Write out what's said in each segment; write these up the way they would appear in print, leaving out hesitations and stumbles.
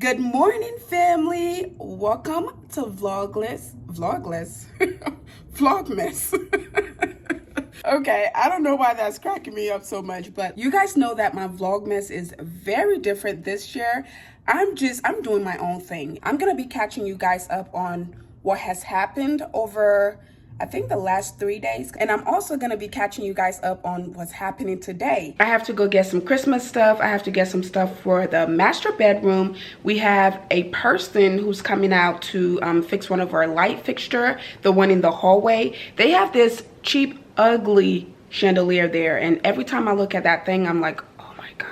Good morning, family. Welcome to Vlogmas. Okay, I don't know why that's cracking me up so much, but you guys know that my Vlogmas is very different this year. I'm doing my own thing. I'm gonna be catching you guys up on what has happened over I think the last 3 days. And I'm also gonna be catching you guys up on what's happening today. I have to go get some Christmas stuff. I have to get some stuff for the master bedroom. We have a person who's coming out to fix one of our light fixture, the one in the hallway. They have this cheap, ugly chandelier there. And every time I look at that thing, I'm like, oh my God.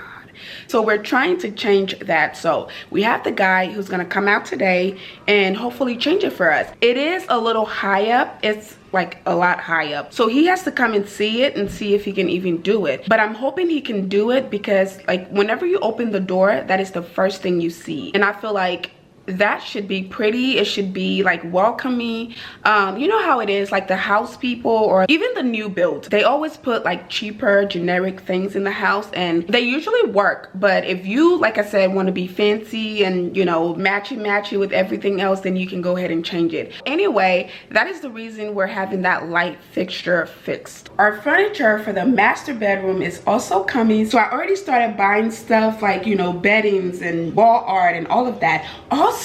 So we're trying to change that. So we have the guy who's gonna come out today and hopefully change it for us. It is a little high up. It's like a lot high up. So he has to come and see it and see if he can even do it. But I'm hoping he can do it because like whenever you open the door, that is the first thing you see. And I feel like that should be pretty. It should be like welcoming. You know how it is, like the house people or even the new build, they always put like cheaper generic things in the house and they usually work. But if you, like I said, want to be fancy and, you know, matchy with everything else, then you can go ahead and change it. Anyway, that is the reason we're having that light fixture fixed. Our furniture for the master bedroom is also coming. So I already started buying stuff like, you know, beddings and wall art and all of that. Also,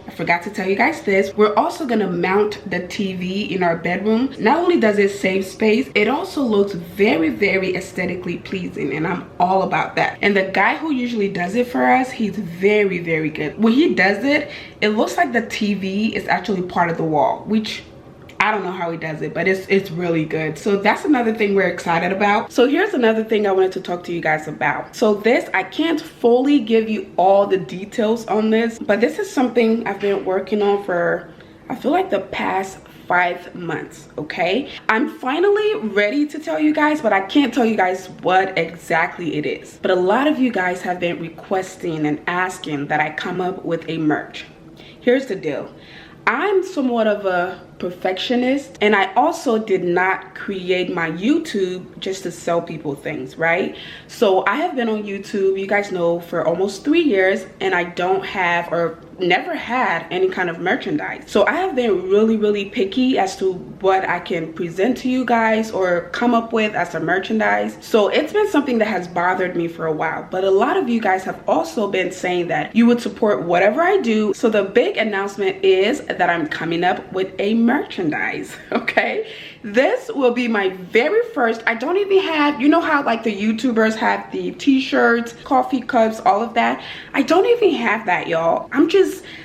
I forgot to tell you guys this, we're also gonna mount the TV in our bedroom. Not only does it save space, it also looks very, very aesthetically pleasing, and I'm all about that. And the guy who usually does it for us, he's very, very good. When he does it, it looks like the TV is actually part of the wall, which I don't know how he does it, but it's really good. So that's another thing we're excited about. So here's another thing I wanted to talk to you guys about. So this, I can't fully give you all the details on this, but this is something I've been working on for, I feel like the past 5 months, okay? I'm finally ready to tell you guys, but I can't tell you guys what exactly it is. But a lot of you guys have been requesting and asking that I come up with a merch. Here's the deal. I'm somewhat of a perfectionist, and I also did not create my YouTube just to sell people things, right? So I have been on YouTube, you guys know, for almost 3 years, and I don't have or never had any kind of merchandise. So I have been really, really picky as to what I can present to you guys or come up with as a merchandise. So it's been something that has bothered me for a while, but a lot of you guys have also been saying that you would support whatever I do. So the big announcement is that I'm coming up with a merchandise, okay? This will be my very first, I don't even have, you know how like the YouTubers have the t-shirts, coffee cups, all of that? I don't even have that, y'all.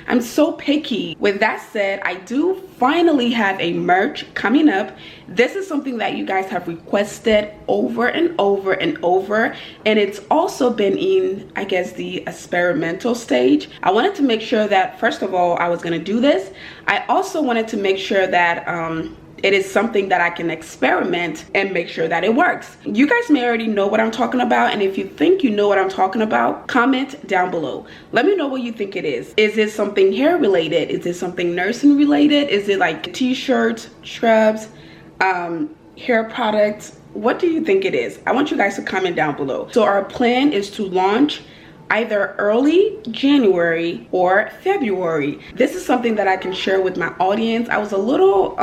I'm so picky. With that said, I do finally have a merch coming up. This is something that you guys have requested over and over and over, and it's also been in, I guess, the experimental stage. I wanted to make sure that, first of all, I was gonna do this. I also wanted to make sure that it is something that I can experiment and make sure that it works. You guys may already know what I'm talking about, and if you think you know what I'm talking about, comment down below. Let me know what you think it is. Is it something hair related? Is it something nursing related? Is it like t-shirts, scrubs, hair products? What do you think it is? I want you guys to comment down below. So our plan is to launch either early January or February. This is something that I can share with my audience. I was a little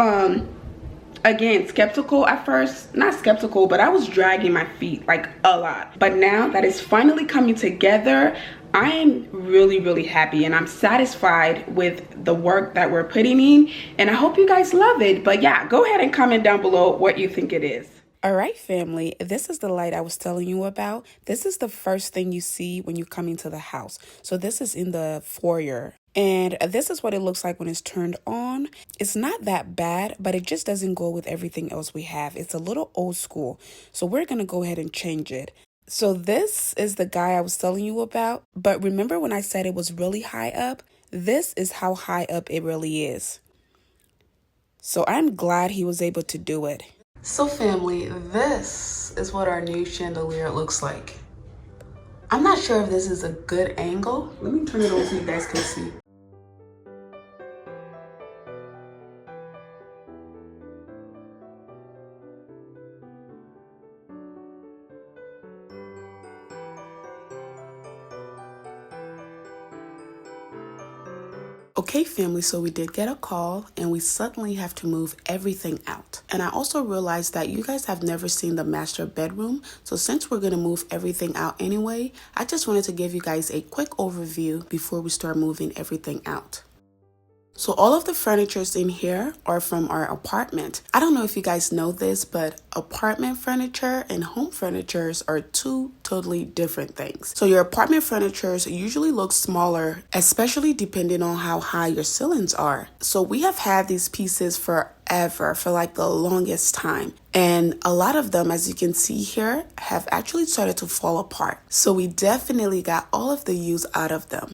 again, skeptical at first. Not skeptical, but I was dragging my feet like a lot. But now that it's finally coming together, I am really, really happy, and I'm satisfied with the work that we're putting in, and I hope you guys love it. But yeah, go ahead and comment down below what you think it is. All right, family, this is the light I was telling you about. This is the first thing you see when you come into the house. So this is in the foyer, and this is what it looks like when it's turned on. It's not that bad, but it just doesn't go with everything else we have. It's a little old school, so we're gonna go ahead and change it. So this is the guy I was telling you about, but remember when I said it was really high up? This is how high up it really is. So I'm glad he was able to do it. So family, this is what our new chandelier looks like. I'm not sure if this is a good angle. Let me turn it over so you guys can see. Okay, family, so we did get a call and we suddenly have to move everything out. And I also realized that you guys have never seen the master bedroom. So since we're going to move everything out anyway, I just wanted to give you guys a quick overview before we start moving everything out. So all of the furnitures in here are from our apartment. I don't know if you guys know this, but apartment furniture and home furnitures are two totally different things. So your apartment furnitures usually look smaller, especially depending on how high your ceilings are. So we have had these pieces forever, for like the longest time. And a lot of them, as you can see here, have actually started to fall apart. So we definitely got all of the use out of them.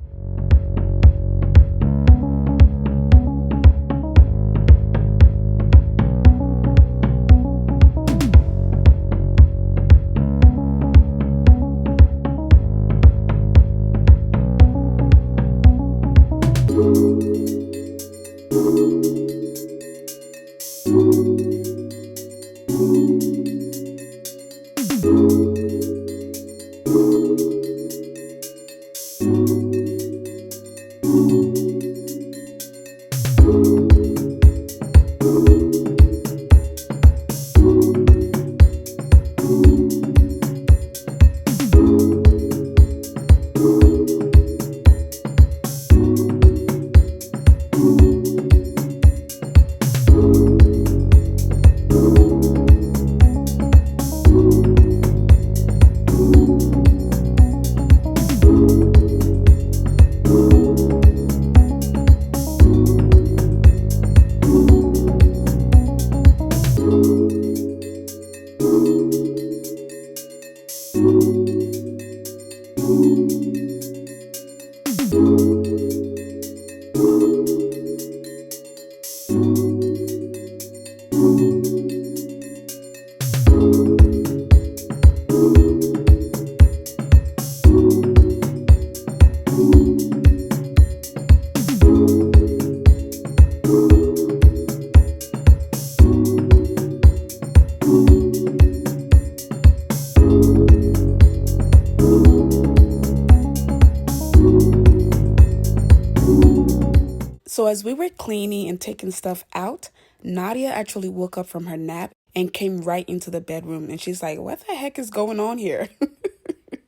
So as we were cleaning and taking stuff out, Nadia actually woke up from her nap and came right into the bedroom. And she's like, what the heck is going on here?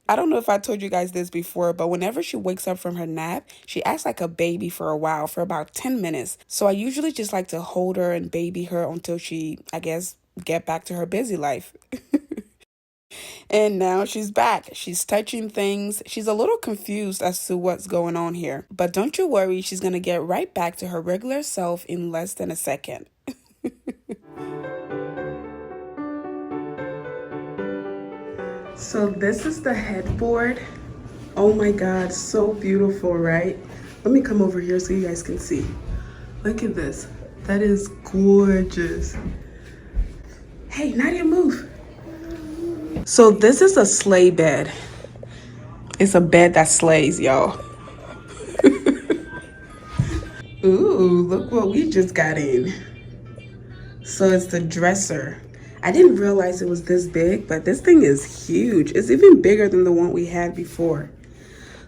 I don't know if I told you guys this before, but whenever she wakes up from her nap, she acts like a baby for a while, for about 10 minutes. So I usually just like to hold her and baby her until she, I guess, get back to her busy life. And now she's back. She's touching things. She's a little confused as to what's going on here. But don't you worry, she's going to get right back to her regular self in less than a second. So this is the headboard. Oh my God, so beautiful, right? Let me come over here so you guys can see. Look at this. That is gorgeous. Hey, Nadia, move. So this is a sleigh bed. It's a bed that slays, y'all. Ooh, look what we just got in. So it's the dresser. I didn't realize it was this big, but this thing is huge. It's even bigger than the one we had before.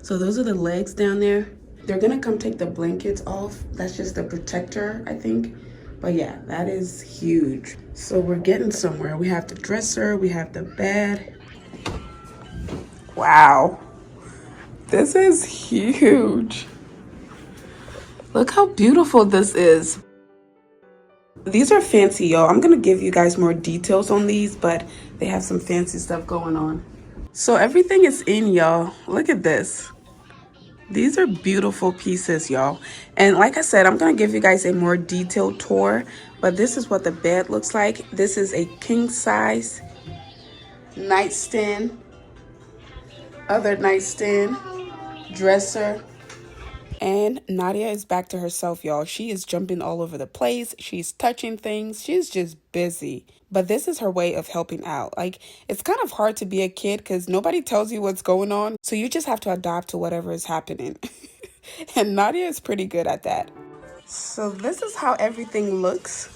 So those are the legs down there. They're gonna come take the blankets off. That's just the protector, I think. But yeah, that is huge. So we're getting somewhere. We have the dresser, we have the bed. Wow, this is huge. Look how beautiful this is. These are fancy, y'all. I'm gonna give you guys more details on these, but they have some fancy stuff going on. So everything is in, y'all. Look at this. These are beautiful pieces, y'all. And like I said, I'm gonna give you guys a more detailed tour, but this is what the bed looks like. This is a king size nightstand, other nightstand, dresser. And Nadia is back to herself, y'all. She is jumping all over the place. She's touching things. She's just busy. But this is her way of helping out. Like, it's kind of hard to be a kid because nobody tells you what's going on. So you just have to adapt to whatever is happening. And Nadia is pretty good at that. So this is how everything looks.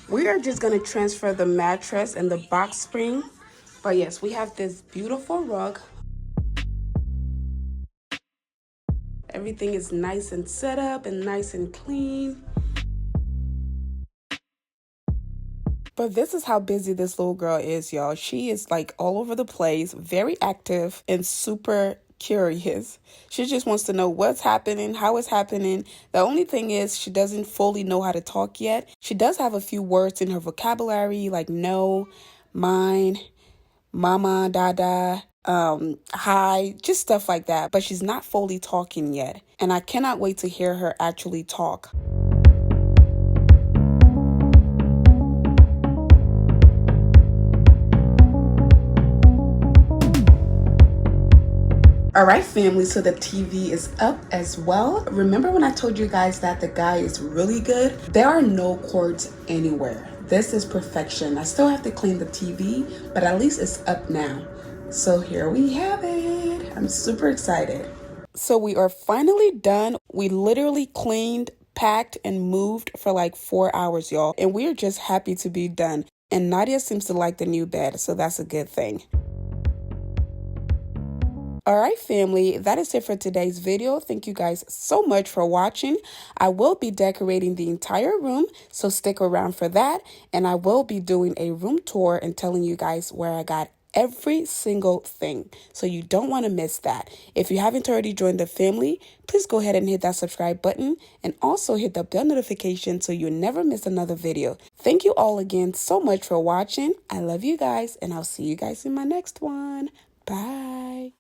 We are just going to transfer the mattress and the box spring. But yes, we have this beautiful rug. Everything is nice and set up and nice and clean. But this is how busy this little girl is, y'all. She is like all over the place, very active and super curious. She just wants to know what's happening, how it's happening. The only thing is she doesn't fully know how to talk yet. She does have a few words in her vocabulary like no, mine, mama, dada, hi, just stuff like that. But she's not fully talking yet. And I cannot wait to hear her actually talk. All right, family, so the TV is up as well. Remember when I told you guys that the guy is really good? There are no cords anywhere. This is perfection. I still have to clean the TV, but at least it's up now. So here we have it. I'm super excited. So we are finally done. We literally cleaned, packed, and moved for like 4 hours, y'all. And we're just happy to be done. And Nadia seems to like the new bed, so that's a good thing. All right, family, that is it for today's video. Thank you guys so much for watching. I will be decorating the entire room, so stick around for that. And I will be doing a room tour and telling you guys where I got every single thing. So you don't want to miss that. If you haven't already joined the family, please go ahead and hit that subscribe button and also hit the bell notification so you never miss another video. Thank you all again so much for watching. I love you guys, and I'll see you guys in my next one. Bye.